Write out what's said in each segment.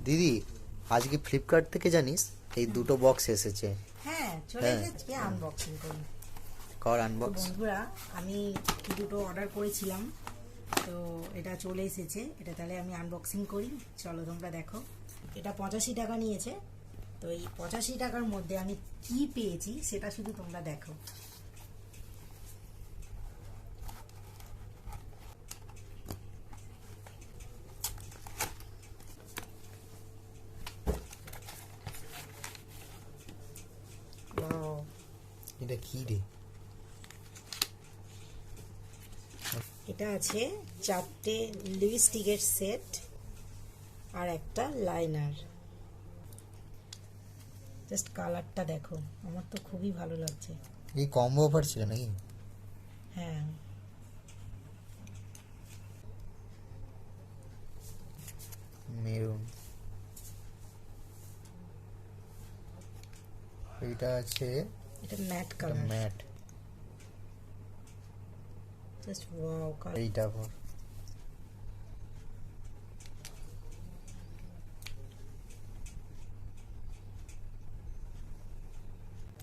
দিদি, আজকে ফ্লিপকার্ট থেকে জানিস এই দুটো বক্স এসেছে। হ্যাঁ, চলে এসেছে। আনবক্সিং করি। কর আনবক্স। বন্ধুরা, আমি দুটো অর্ডার করেছিলাম, তো এটা চলে এসেছে। এটা তাহলে আমি আনবক্সিং করি, চলো তোমরা দেখো। এটা 85 টাকা নিয়েছে। তো এই 85 টাকার মধ্যে আমি কি পেয়েছি সেটা শুধু তোমরা দেখো। এটা কি রে? এটা আছে 4টে লিপস্টিকের সেট আর একটা লাইনার। জাস্ট কালারটা দেখো, আমার তো খুবই ভালো লাগছে। এই কম্বো অফার ছিল নাকি? হ্যাঁ, মেরুন। এটা আছে, এটা matte colour. Matte. Just wow colour. এইটা পর।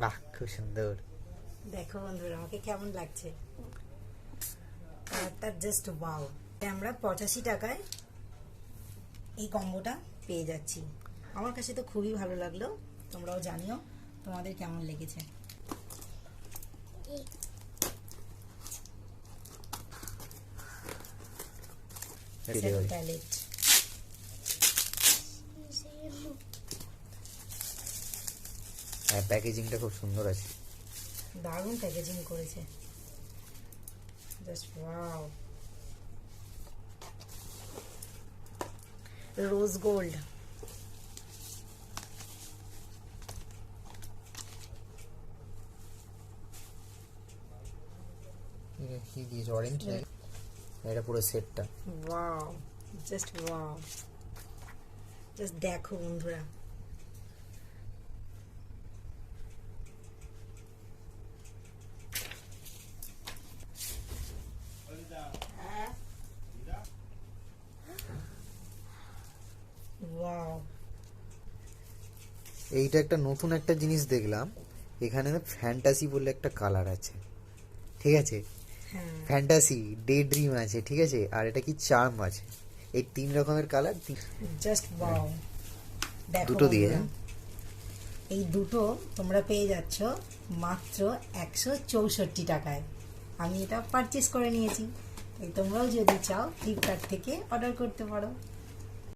বাহ, খুব সুন্দর। দেখো বন্ধুরা, আমাকে কেমন লাগছে কালারটা, জাস্ট ওয়াও। আমরা 85 টাকায় এই কম্বোটা পেয়ে যাচ্ছি। আমার কাছে তো খুবই ভালো লাগলো। তোমরাও জানিও তোমাদের কেমন লেগেছে। প্যালেট। হ্যাঁ, প্যাকেজিংটা খুব সুন্দর আছে। দারুণ প্যাকেজিং করেছে, জাস্ট ওয়াও। Rose gold. এটা কি দিয়েছে? অরেঞ্জ? এটা পুরো সেটটা। Wow, just wow. জাস্ট দেখো বন্ধুরা, ওয়াও। এইটা একটা নতুন একটা জিনিস দেখলাম, এখানে ফ্যান্টাসি বলে একটা কালার আছে, ঠিক আছে? হ্যাঁ, ফ্যান্টাসি, ডে ড্রিম আছে, ঠিক আছে? আর এটা কি চার্ম আছে। এই 3 রকমের কালার। Just wow. দেখো দুটো দিয়ে বন্ধুরা, এই দুটো তোমরা পেয়ে যাচ্ছ মাত্র 164 টাকায়। আমি এটা পারচেস করে নিয়েছি। এই তোমরাও যদি চাও ফ্লিপকার্ট থেকে অর্ডার করতে পারো।